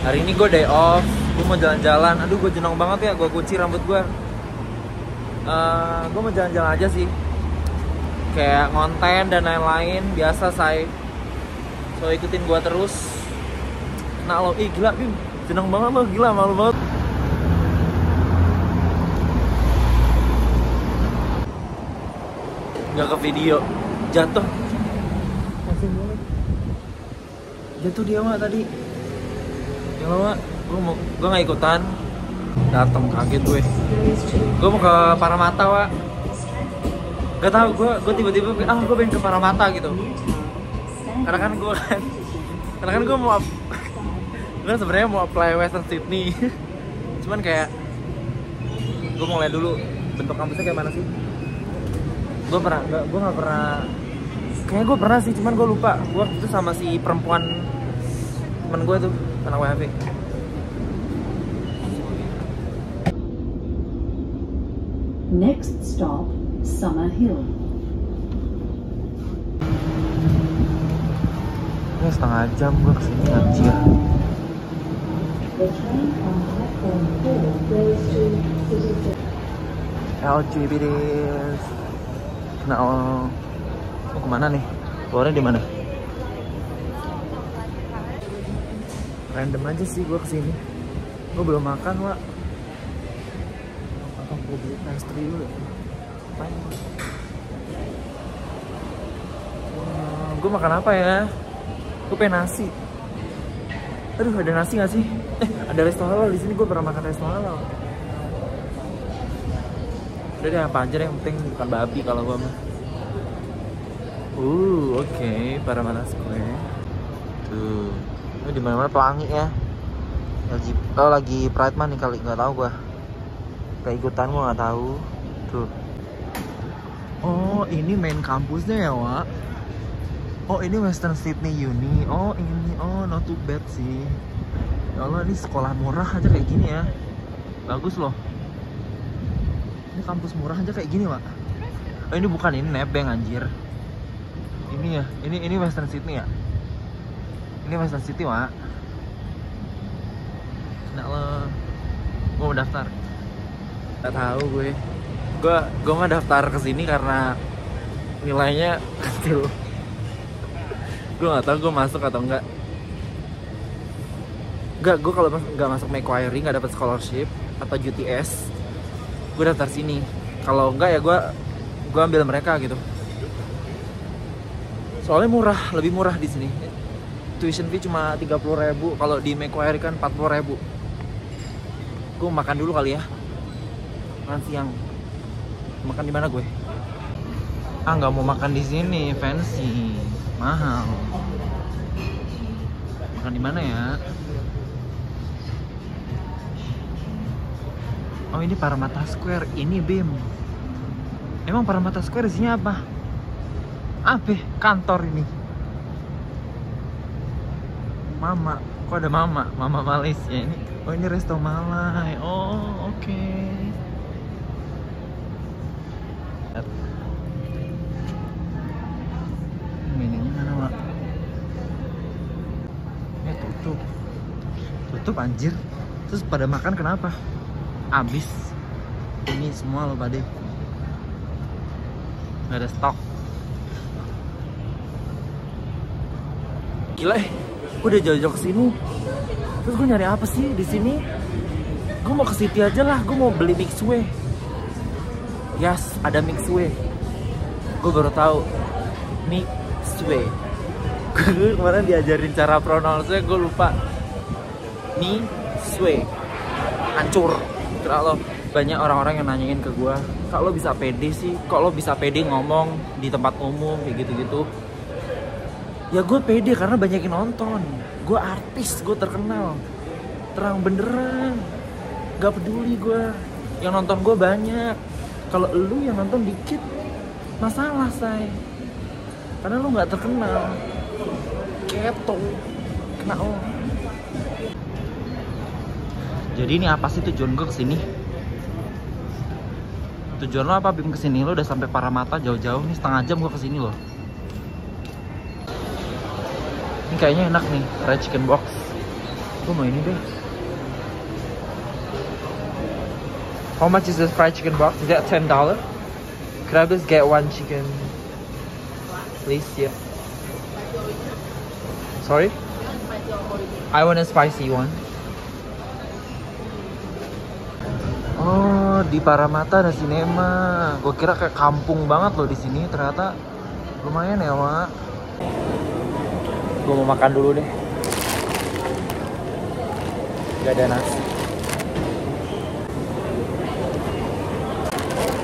Hari ini gue day off, gue mau jalan-jalan. Aduh, gue jenong banget ya, gue kunci rambut gue. Gue mau jalan-jalan aja sih, kayak ngonten dan lain-lain biasa say. So ikutin gue terus. Nah lo, gila Bim, jenong banget lo, gila malu banget. Nggak ke video, jatuh. Jatuh dia mah tadi. Ya lo, gue nggak ikutan. Dateng kaget gue mau ke Paramata wa. Gak tau gue tiba-tiba gue pengen ke Paramata gitu. Karena kan gue mau gue sebenarnya mau apply Western Sydney. Cuman kayak gue mau lihat dulu bentuk kampusnya kayak mana sih. Gue nggak pernah. Kayaknya gue pernah sih, cuman gue lupa. Gue waktu itu sama si perempuan temen gue tuh, anak WHV. Next stop, Summer Hill. Ini setengah jam gue kesini anjir. The train on platform 4 goes to City Centre. LGBTs. Nah, mau kemana nih? Keluarnya di mana? Random aja sih gue kesini. Gue belum makan, Wak. Apa gue beli pastry dulu? Apain? Gue makan apa ya? Gue pengen nasi. Aduh, ada nasi nggak sih? Ada resto halal di sini. Gue pernah makan resto halal. Udah deh, apa aja deh, yang penting bukan babi kalau gue mah. Oke, Paramata Square. Tuh, ini di mana-mana pelangi ya. Lagi Pride Month nih kali, nggak tahu gue. Keikutan gue nggak tahu. Tuh. Oh, ini main kampusnya ya, Wak. Oh, ini Western Sydney Uni. Oh, ini. Oh, not too bad sih. Ya Allah, ini sekolah murah aja kayak gini ya. Bagus loh. Ini kampus murah aja kayak gini, Wak. Oh, ini bukan, ini nebeng anjir. Ini ya, ini Western Sydney ya. Ini Western City, Wak. Nah lo, gue mau daftar. Gak tahu gue mah daftar ke sini karena nilainya kecil. Gue nggak tahu gue masuk atau enggak. Gue kalau nggak masuk Macquarie, nggak dapat scholarship atau UTS, gue daftar sini. Kalau enggak ya gue ambil mereka gitu. Soalnya murah, lebih murah di sini. Tuition fee cuma 30.000, kalau di Macquarie kan 40.000. Gue makan dulu kali ya. Makan siang. Makan di mana gue? Nggak mau makan di sini, fancy, mahal. Makan di mana ya? Oh, ini Paramata Square. Ini Bim. Emang Paramata Square isinya apa? Apa? Kantor ini. Mama, kok ada Mama Malaysia ini? Oh, ini resto Malay. Oh, oke. Menunya mana, Mak? Tutup anjir. Terus pada makan kenapa? Abis. Ini semua lo pada. Nggak ada stok. Gila, gue udah jauh-jauh kesini. Terus gue nyari apa sih di sini? Gue mau ke City aja lah. Gue mau beli Mixway. Yes, ada Mixway. Gue baru tahu Mixway. Gue kemarin diajarin cara pronounce-nya, gue lupa. Mixway. Hancur. Kira lo, banyak orang-orang yang nanyain ke gue, kok lo bisa pede sih? Kok lo bisa pede ngomong di tempat umum kayak gitu-gitu? Ya gue pede karena banyak yang nonton. Gue artis, gue terkenal. Terang benderang. Gak peduli gue. Yang nonton gue banyak. Kalau lu yang nonton dikit, masalah say. Karena lu gak terkenal. Keto. Kena lo. Jadi ini apa sih tujuan gue kesini? Tujuan lo apa Bim kesini? Lo udah sampai Paramata jauh-jauh nih, setengah jam gue kesini loh. Ini kayaknya enak nih, fried chicken box. Gue mau ini deh. How much is this fried chicken box? Is that $10? Could I just get one chicken, please? Yeah. Sorry? I want a spicy one. Oh, di Paramata ada sinema. Gue kira kayak kampung banget loh di sini. Ternyata lumayan ya, Mak. Gue mau makan dulu deh. Gak ada nasi.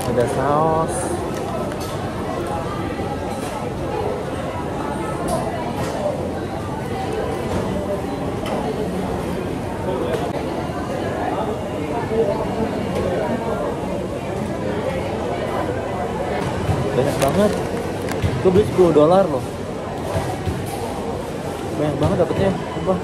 Ada saus. Banyak banget. Gue beli $10 loh. Banyak banget dapetnya. Sumpah.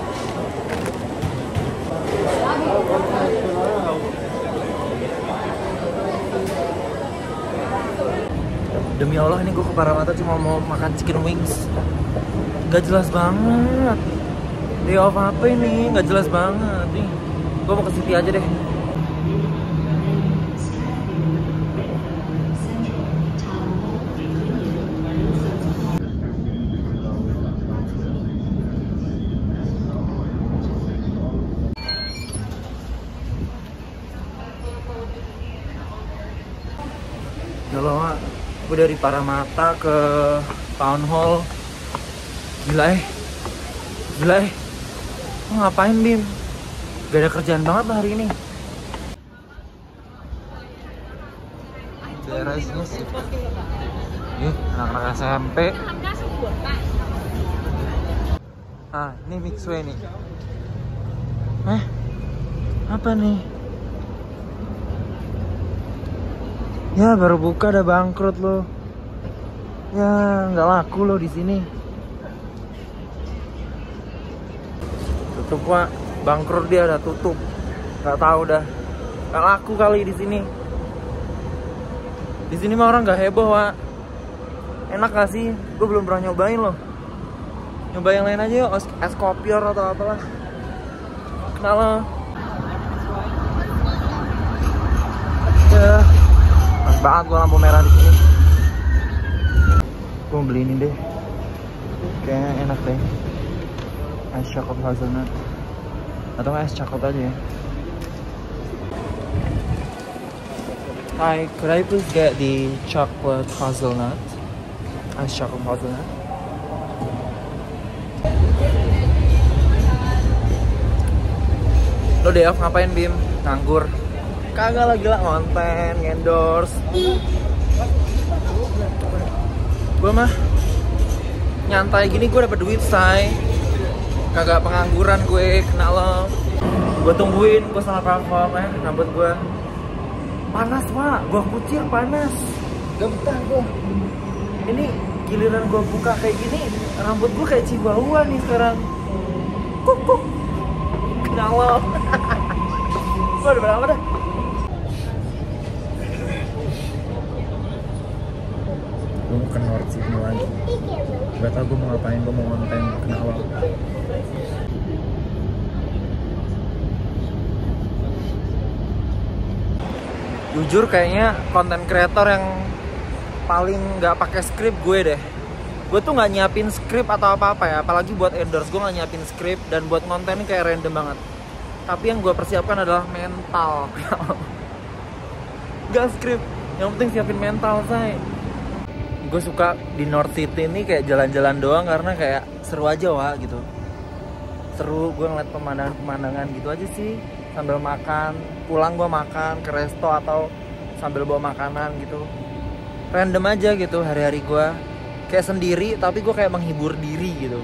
Demi Allah ini gue ke Paramata cuma mau makan chicken wings. Gak jelas banget. Day off apa ini? Gak jelas banget nih. Gue mau ke City aja deh. Kalau gue dari Paramata ke Town Hall. Gila Lo ngapain, Bim? Gak ada kerjaan banget lah hari ini. Daerah sini sih. Anak-anak SMP. Ini Mixway nih. Apa nih? Ya baru buka udah bangkrut lo. Ya nggak laku lo di sini. Tutup, Pak. Bangkrut dia udah tutup. Nggak tahu dah. Nggak laku kali di sini. Di sini mah orang nggak heboh, Pak. Enak gak sih? Gue belum pernah nyobain loh. Nyoba yang lain aja yuk, es kopior atau apalah. Kenal lo. Ya. Pas banget gue lampu merah di sini. Gue mau beli ini deh. Kayaknya enak deh. Es chocolate hazelnut. Atau es chocolate aja ya. Hi, could I please get the chocolate hazelnut? Ice chocolate hazelnut. Lo day off ngapain, Bim? Nganggur? Kagak lah, gila, ngonten, endorse. Gue mah nyantai gini gue dapet duit, say. Kagak pengangguran gue, kena lo. Gue tungguin, gue salah platform rambut gue panas, Pak. Gue kucir panas. Gak betah gue. Ini giliran gue buka kayak gini, rambut gue kayak Chihuahua nih sekarang. Kuk. Kena lo. Gue udah berapa dah? Gue mau ke North Sydney lagi. Gak tau gue mau ngapain, gue mau konten kena lo. Jujur kayaknya konten kreator yang paling nggak pakai skrip gue deh. Gue tuh nggak nyiapin skrip atau apa-apa ya, apalagi buat endorse gue nggak nyiapin skrip, dan buat konten kayak random banget. Tapi yang gue persiapkan adalah mental. Gak skrip, yang penting siapin mental, say. Gue suka di North City ini kayak jalan-jalan doang karena kayak seru aja, Wak, gitu. Seru, gue ngeliat pemandangan-pemandangan gitu aja sih. Sambil makan, pulang gue makan ke resto atau sambil bawa makanan gitu. Random aja gitu hari-hari gue. Kayak sendiri, tapi gue kayak menghibur diri gitu.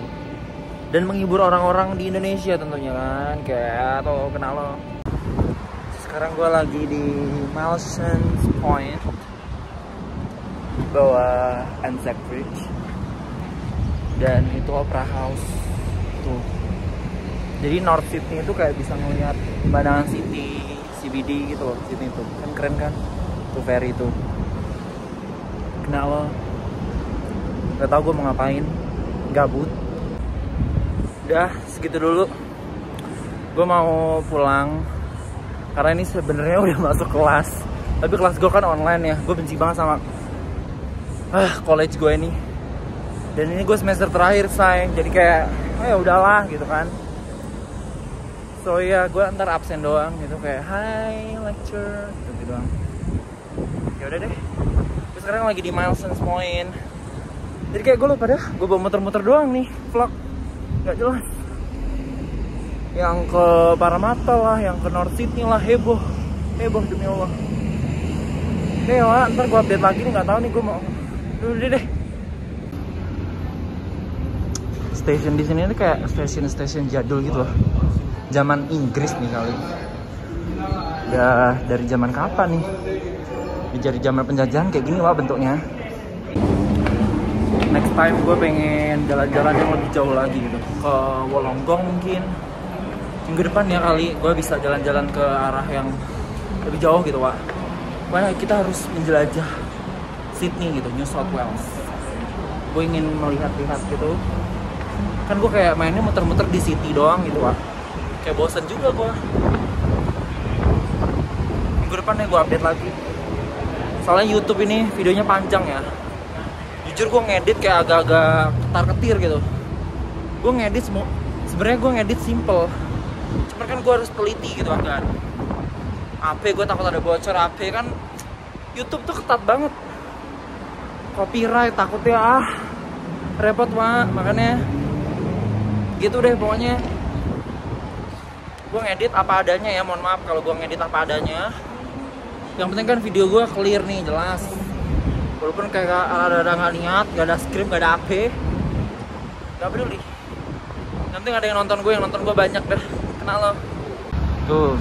Dan menghibur orang-orang di Indonesia tentunya kan. Kayak, atau kenal lo. Sekarang gue lagi di Malsons Point, bawah Anzac Bridge. Dan itu Opera House. Tuh. Jadi North Sydney itu kayak bisa ngeliat pemandangan city, CBD gitu loh, Sydney itu. Kan keren kan? Tuh ferry itu. Kenal lo. Gak tau gue mau ngapain. Gabut. Udah, segitu dulu. gue mau pulang karena ini sebenarnya udah masuk kelas, tapi kelas gue kan online ya. Gue benci banget sama college gue ini, dan ini gue semester terakhir say, jadi kayak ya udahlah gitu kan. So ya gue ntar absen doang gitu, kayak hi lecture gitu doang. Ya udah deh, gue sekarang lagi di Milestone Point. Jadi kayak gue lupa dah, gue bawa muter-muter doang nih vlog, nggak jelas. Yang ke Paramata lah, yang ke North Sydney lah, heboh demi Allah. Oke lah, ntar gue update lagi nih, nggak tahu nih gue mau. Udah deh. Stasiun di sini tuh kayak stasiun jadul gitu loh. Zaman Inggris nih kali. Ya dari zaman kapan nih? Dari zaman penjajahan kayak gini wah bentuknya. Next time gue pengen jalan-jalan yang lebih jauh lagi gitu, ke Wollongong mungkin. Minggu depan ya kali gue bisa jalan-jalan ke arah yang lebih jauh gitu Wak. Karena kita harus menjelajah Sydney gitu, New South Wales. Gue ingin melihat-lihat gitu. Kan gue kayak mainnya muter-muter di city doang gitu Wak. Kayak bosen juga gue. Minggu depan nih gue update lagi. Soalnya YouTube ini videonya panjang ya. Jujur gue ngedit kayak agak-agak ketar-ketir gitu. Gue ngedit sebenarnya gue ngedit simple. Cuman kan gue harus teliti gitu kan. HP gue takut ada bocor, HP kan YouTube tuh ketat banget. Copyright takutnya repot Pak, makanya gitu deh pokoknya. Gue ngedit apa adanya ya, mohon maaf kalau gue ngedit apa adanya. Yang penting kan video gue clear nih, jelas. Walaupun kayak ada nggak niat, nggak ada script, nggak ada AP, nggak peduli. Yang penting ada yang nonton gue banyak dah. Kenal lo. Tuh.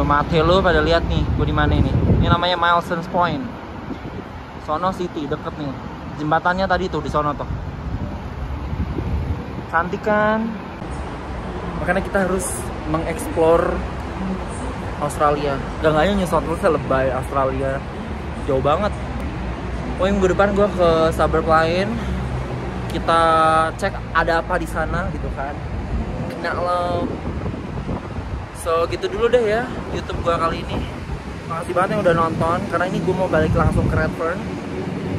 Mate lo pada lihat nih, gue di mana ini? Ini namanya Milestone Point. Sono City deket nih. Jembatannya tadi tuh di sono tuh. Cantik kan? Makanya kita harus mengeksplor Australia. Gak hanya New South Wales, lebay Australia. Jauh banget. Oh, minggu depan gue ke suburb lain. Kita cek ada apa di sana gitu kan. Kena lo. So gitu dulu deh ya YouTube gue kali ini. Makasih banget yang udah nonton. Karena ini gue mau balik langsung ke Redfern.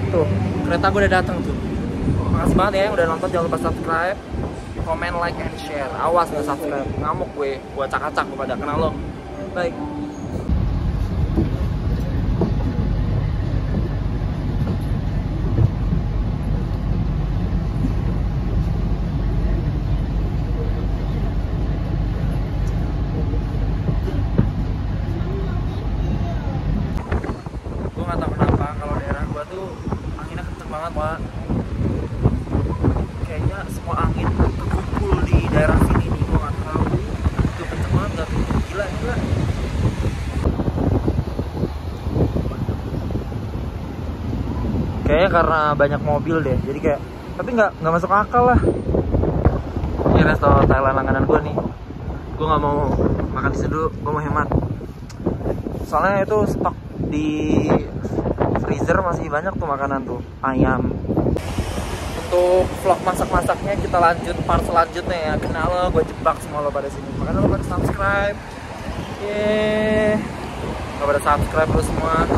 Tuh, kereta gue udah datang tuh. Makasih banget ya yang udah nonton. Jangan lupa subscribe, comment, like, and share. Awas nggak subscribe, ngamuk gue acak-acak kepada kenal lo. Bye. Gue nggak tahu kenapa kalau daerah gue tuh anginnya kenceng banget Pak. Kayaknya semua angin terkumpul di daerah sini nih, gue nggak tahu. Itu kenceng banget nggak tuh? Gila. Kayaknya karena banyak mobil deh, jadi kayak, tapi nggak masuk akal lah. Ini resto Thailand langganan gue nih. Gue nggak mau makan di situ dulu, gue mau hemat. Soalnya itu stok di freezer masih banyak tuh makanan tuh, ayam. Untuk vlog masak-masaknya kita lanjut part selanjutnya ya. Kenal lo, gue jebak semua lo pada sini. Makanya lo pada subscribe. Gak pada subscribe lo semua.